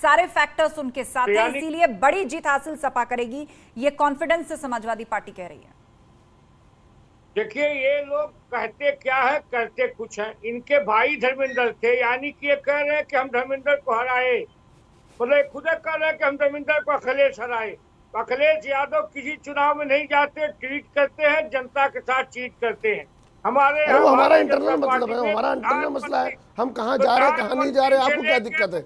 सारे फैक्टर्स उनके साथ हैं, इसीलिए बड़ी जीत हासिल सपा करेगी, ये कॉन्फिडेंस से समाजवादी पार्टी कह रही है। देखिए, ये लोग कहते क्या है, करते कुछ है। इनके भाई धर्मेंद्र थे, यानी कि ये कह रहे हैं कि हम धर्मेंद्र को हराए, बोले खुद कह रहे हैं कि हम धर्मेंद्र को अखिलेश हराए। अखिलेश यादव किसी चुनाव में नहीं जाते, ट्वीट करते हैं, जनता के साथ चीट करते हैं। वो हमारा इंटरनल मतलब है, हमारा इंटरनल मसला है, हम कहाँ जा रहे हैं कहाँ नहीं जा रहे, आपको क्या दिक्कत है?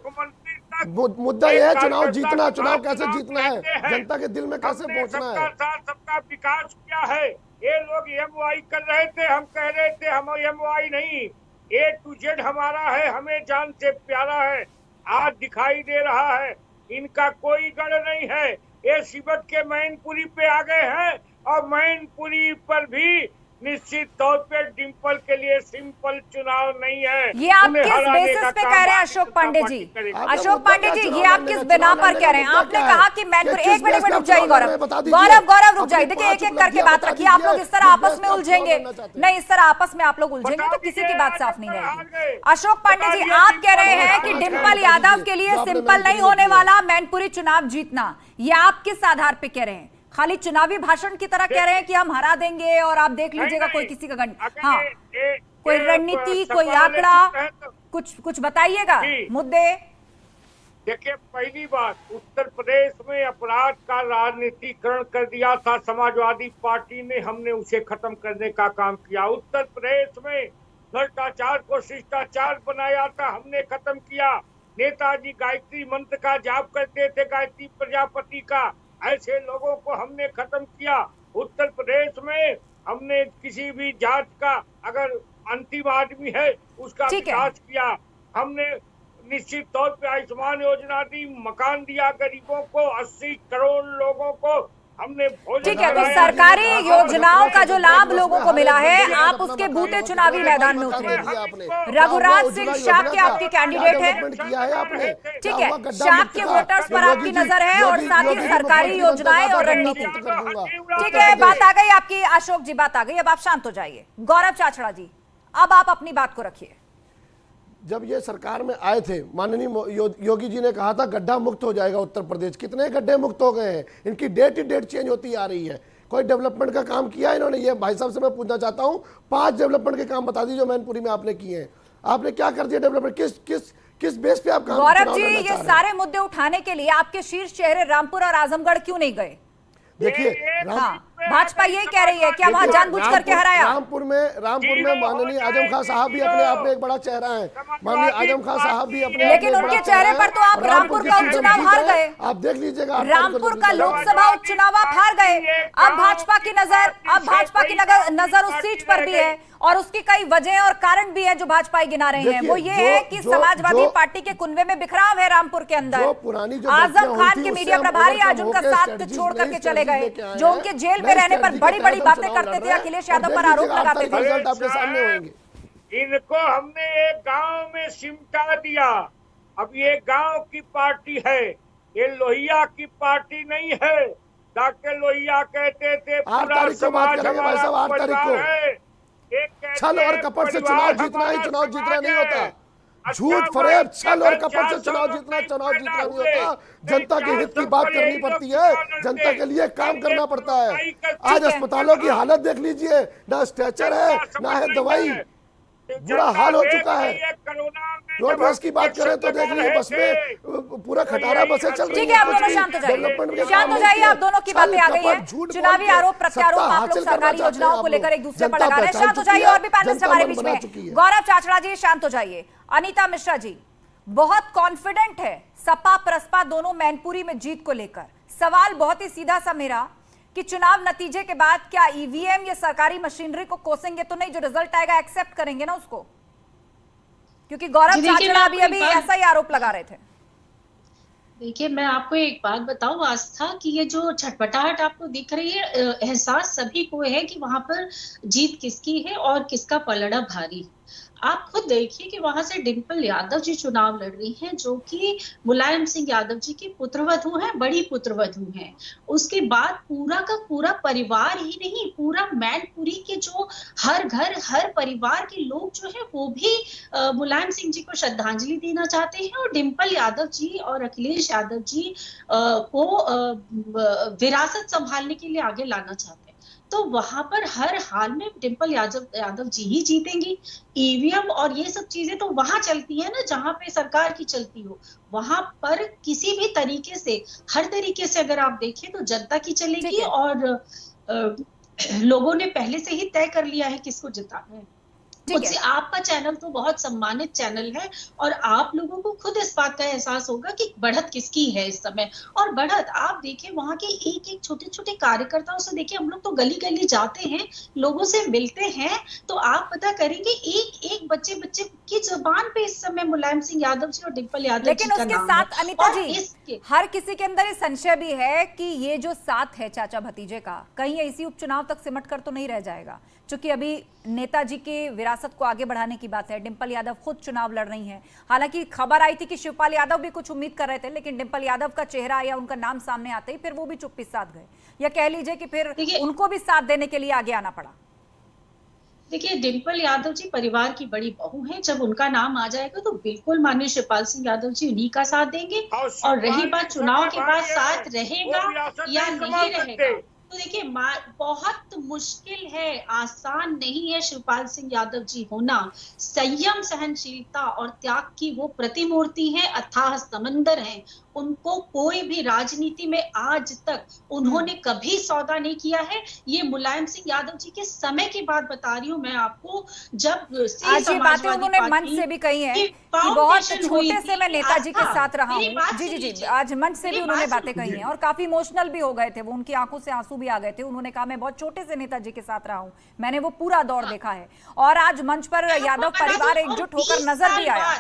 मुद्दा यह है चुनाव जीतना, चुनाव कैसे जीतना है, जनता के दिल में कैसे पहुंचना है। सबका विकास किया है। ये लोग एमओआई कर रहे थे, हम कह रहे थे हम एमओआई नहीं, A to Z हमारा है, हमें जान से प्यारा है। आज दिखाई दे रहा है इनका कोई गढ़ नहीं है। ये सिबट के मैनपुरी पे आ गए हैं, और मैनपुरी पर भी निश्चित तौर पे डिम्पल के लिए सिंपल चुनाव नहीं है। ये आप किस बेसिस पे कह रहे हैं अशोक पांडे जी? अशोक पांडे जी, ये आप किस बिना पर कह रहे हैं? आपने कहा कि मैनपुरी, एक मिनट रुक जाइए गौरव, गौरव रुक जाइए। देखिए, एक एक करके बात रखिए। आप लोग इस तरह आपस में उलझेंगे नहीं, इस तरह आपस में आप लोग उलझेंगे तो किसी की बात साफ नहीं रहेगी। अशोक पांडे जी, आप कह रहे हैं कि डिम्पल यादव के लिए सिंपल नहीं होने वाला मैनपुरी चुनाव जीतना, ये आप किस आधार पे कह रहे हैं? खाली चुनावी भाषण की तरह कह रहे हैं कि हम हरा देंगे और आप देख लीजिएगा, कोई किसी का गणित, हाँ कोई रणनीति, कोई आंकड़ा, कुछ बताइएगा मुद्दे। देखिए, पहली बात, उत्तर प्रदेश में अपराध का राजनीतिकरण कर दिया था समाजवादी पार्टी ने, हमने उसे खत्म करने का काम किया। उत्तर प्रदेश में भ्रष्टाचार को शिष्टाचार बनाया था, हमने खत्म किया। नेताजी गायत्री मंत्र का जाप करते थे, गायत्री प्रजापति का, ऐसे लोगों को हमने खत्म किया। उत्तर प्रदेश में हमने किसी भी जात का अगर अंतिम आदमी है उसका विकास किया। हमने निश्चित तौर पे आयुष्मान योजना दी, मकान दिया गरीबों को, 80 करोड़ लोगों को हमने भोजन। ठीक है, तो सरकारी योजनाओं का जो लाभ लोगों को मिला है, आप उसके बूते चुनावी मैदान में उतरे। रघुराज सिंह शाक्य आपके कैंडिडेट है, ठीक है, शाक्य वोटर्स पर आपकी नजर है, और साथ ही सरकारी योजनाएं और रणनीति। ठीक है, बात आ गई आपकी अशोक जी, बात आ गई, अब आप शांत हो जाइए। गौरव चाचड़ा जी, अब आप अपनी बात को रखिए। जब ये सरकार में आए थे, माननीय योगी जी ने कहा था गड्ढा मुक्त हो जाएगा उत्तर प्रदेश। कितने गड्ढे मुक्त हो गए हैं? इनकी डेट ही डेट चेंज होती आ रही है। कोई डेवलपमेंट का काम किया इन्होंने? ये भाई साहब से मैं पूछना चाहता हूं, 5 डेवलपमेंट के काम बता दीजिए जो मैनपुरी में आपने किए हैं। आपने क्या कर दिया डेवलपमेंट? किस बेस पे आप काम? गौरव जी, ये सारे मुद्दे उठाने के लिए आपके शीर्ष चेहरे रामपुर और आजमगढ़ क्यों नहीं गए? देखिए, भाजपा यही कह रही है कि वहां जानबूझ करके हराया। रामपुर में माननीय आजम खान साहब भी अपने आप में एक बड़ा चेहरा है। माननीय आजम खान साहब भी अपने, लेकिन उनके चेहरे पर तो आप रामपुर का उपचुनाव हार गए। आप देख लीजिएगा, रामपुर का लोकसभा उपचुनाव आप हार गए। अब भाजपा की नजर उस सीट पर भी है, और उसकी कई वजह और कारण भी है जो भाजपा गिना रहे हैं। वो ये है कि समाजवादी पार्टी के कुनबे में बिखराव है रामपुर के अंदर। आजम खान के मीडिया प्रभारी आज उनका साथ छोड़ करके चले गए, जो उनके जेल में रहने पर बड़ी बड़ी बातें करते थे, अखिलेश यादव पर आरोप लगाते थे। आपके सामने होंगे। इनको हमने एक गांव में सिमटा दिया। अब ये गांव की पार्टी है, ये लोहिया की पार्टी नहीं है। डॉक्टर लोहिया कहते थे पूरा समाज हमारा परिवार है। छल और कपट से चुनाव जीतना ही चुनाव जीतना नहीं होता। झूठ फरेब, छल और कपट से चुनाव जीतना नहीं होता। जनता के हित की बात करनी पड़ती है, जनता के लिए काम करना पड़ता है। आज अस्पतालों की हालत देख लीजिए, ना स्ट्रेचर है ना है दवाई, बुरा हाल हो चुका है। रोड बस की बात करें तो देख लीजिए, बस में पूरा खटारा बसें चल रही है। ठीक है, आप दोनों शांत हो जाइए, आप दोनों की बातें आ गई है। चुनावी आरोप प्रत्यारोप आप लोग सरकारी योजनाओं को लेकर एक दूसरे पर लगा रहे हैं। शांत हो जाइए, और भी पैनलिस्ट हमारे बीच में। गौरव चाचड़ा जी शांत हो जाइए। अनीता मिश्रा जी बहुत कॉन्फिडेंट है सपा प्रसपा दोनों मैनपुरी में जीत को लेकर। सवाल बहुत ही सीधा सा मेरा कि चुनाव नतीजे के बाद क्या ईवीएम या सरकारी मशीनरी को कोसेंगे तो नहीं, जो रिजल्ट आएगा एक्सेप्ट करेंगे ना उसको? क्योंकि गौरव चाचड़ा अभी ऐसा ही आरोप लगा रहे थे। देखिए, मैं आपको एक बात बताऊं आस्था, कि ये जो छटपटाहट आपको दिख रही है, एहसास सभी को है कि वहां पर जीत किसकी है और किसका पलड़ा भारी। आप खुद देखिए कि वहां से डिंपल यादव जी चुनाव लड़ रही हैं, जो कि मुलायम सिंह यादव जी की पुत्रवधू हैं, बड़ी पुत्रवधू हैं। उसके बाद पूरा का पूरा परिवार ही नहीं, पूरा मैनपुरी के जो हर घर हर परिवार के लोग जो है वो भी मुलायम सिंह जी को श्रद्धांजलि देना चाहते हैं और डिंपल यादव जी और अखिलेश यादव जी को विरासत संभालने के लिए आगे लाना चाहते हैं। तो वहां पर हर हाल में डिंपल यादव जी ही जीतेंगी। ईवीएम और ये सब चीजें तो वहां चलती है ना जहां पे सरकार की चलती हो, वहां पर किसी भी तरीके से, हर तरीके से अगर आप देखें तो जनता की चलेगी और लोगों ने पहले से ही तय कर लिया है किसको जिताना है। मुझसे आपका चैनल तो बहुत सम्मानित चैनल है और आप लोगों को खुद इस बात का एहसास होगा कि बढ़त किसकी है इस समय। और बढ़त आप देखिए वहां के एक एक छोटे छोटे कार्यकर्ताओं से, देखिए हम लोग तो गली गली जाते हैं, लोगों से मिलते हैं, तो आप पता करेंगे एक एक बच्चे की जुबान पे इस समय मुलायम सिंह यादव जी और डिंपल यादव जी का नाम है। लेकिन उसके साथ अनीता जी हर किसी के अंदर ये संशय भी है कि ये जो साथ है चाचा भतीजे का, कहीं इसी उपचुनाव तक सिमट कर तो नहीं रह जाएगा, क्योंकि अभी नेताजी के विरासत को आगे बढ़ाने की बात है। डिंपल यादव खुद चुनाव लड़ रही हैं। हालांकि खबर आई थी कि शिवपाल यादव भी कुछ उम्मीद कर रहे थे, लेकिन डिंपल यादव का चेहरा या उनका नाम सामने आते ही फिर वो भी चुप्पी साध गए, या कह लीजिए कि फिर उनको भी साथ देने के लिए आगे आना पड़ा। देखिए डिंपल यादव जी परिवार की बड़ी बहू हैं, जब उनका नाम आ जाएगा तो बिल्कुल माननीय शिवपाल सिंह यादव जी उन्हीं का साथ देंगे। और रही बात चुनाव के बाद साथ रहेगा या नहीं रहेगा, तो देखिए बहुत मुश्किल है, आसान नहीं है शिवपाल सिंह यादव जी होना। संयम, सहनशीलता और त्याग की वो प्रतिमूर्ति है, अथाह समंदर है। उनको कोई भी राजनीति में आज तक उन्होंने कभी सौदा नहीं किया है। ये मुलायम सिंह यादव जी के समय की बात बता रही हूँ मैं आपको, जब आज ये बातें उन्होंने मंच से भी कही हैं कि बहुत छोटे से मैं नेताजी के साथ रहा हूँ। जी, आज मंच से भी उन्होंने बातें कही हैं और काफी इमोशनल भी हो गए थे वो, उनकी आंखों से आंसू भी आ गए थे। उन्होंने कहा मैं बहुत छोटे से नेताजी के साथ रहा हूँ, मैंने वो पूरा दौर देखा है। और आज मंच पर यादव परिवार एकजुट होकर नजर भी आया।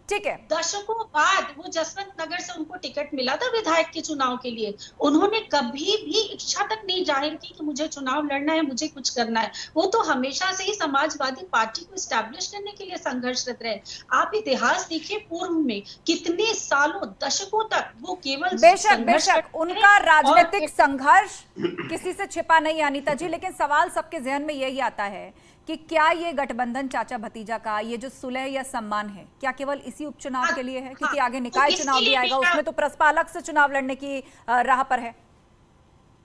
ठीक है, दशकों बाद वो जसवंत नगर से उनको टिकट मिला था विधायक के चुनाव के लिए, उन्होंने कभी भी इच्छा तक नहीं जाहिर की कि मुझे चुनाव लड़ना है, मुझे कुछ करना है। वो तो हमेशा से ही समाजवादी पार्टी को एस्टैब्लिश करने के लिए संघर्षरत रहे। आप इतिहास देखिए, पूर्व में कितने सालों, दशकों तक वो केवल बेशक उनका राजनीतिक संघर्ष किसी से छिपा नहीं अनीता जी, लेकिन सवाल सबके जहन में यही आता है कि क्या ये गठबंधन चाचा भतीजा का ये जो सुलह या सम्मान है, क्या केवल इसी उपचुनाव के लिए है? क्योंकि आगे निकाय चुनाव भी आएगा, उसमें तो प्रसपा अलग से चुनाव लड़ने की राह पर है।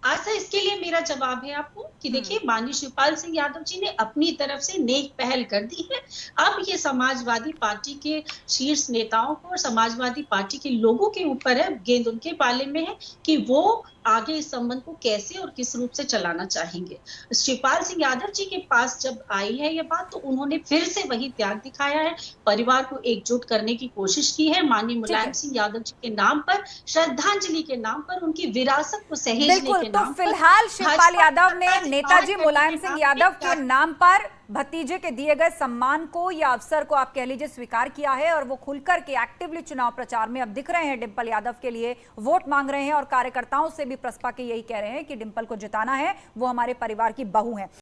आशा, इसके लिए मेरा जवाब है आपको कि देखिए माननीय शिवपाल सिंह यादव जी ने अपनी तरफ से नेक पहल कर दी है। अब ये समाजवादी पार्टी के शीर्ष नेताओं को और समाजवादी पार्टी के लोगों के ऊपर है, गेंद उनके पाले में है कि वो आगे इस संबंध को कैसे और किस रूप से चलाना चाहेंगे। शिवपाल सिंह यादव जी के पास जब आई है ये बात, तो उन्होंने फिर से वही त्याग दिखाया है, परिवार को एकजुट करने की कोशिश की है। माननीय मुलायम सिंह यादव जी के नाम पर, श्रद्धांजलि के नाम पर, उनकी विरासत को सहेजने के नाम पर, फिलहाल शिवपाल यादव ने नेताजी मुलायम सिंह यादव के नाम पर भतीजे के दिए गए सम्मान को या अवसर को आप कह लीजिए स्वीकार किया है, और वो खुलकर के एक्टिवली चुनाव प्रचार में अब दिख रहे हैं। डिंपल यादव के लिए वोट मांग रहे हैं और कार्यकर्ताओं से भी प्रसपा के यही कह रहे हैं कि डिंपल को जिताना है, वो हमारे परिवार की बहू है।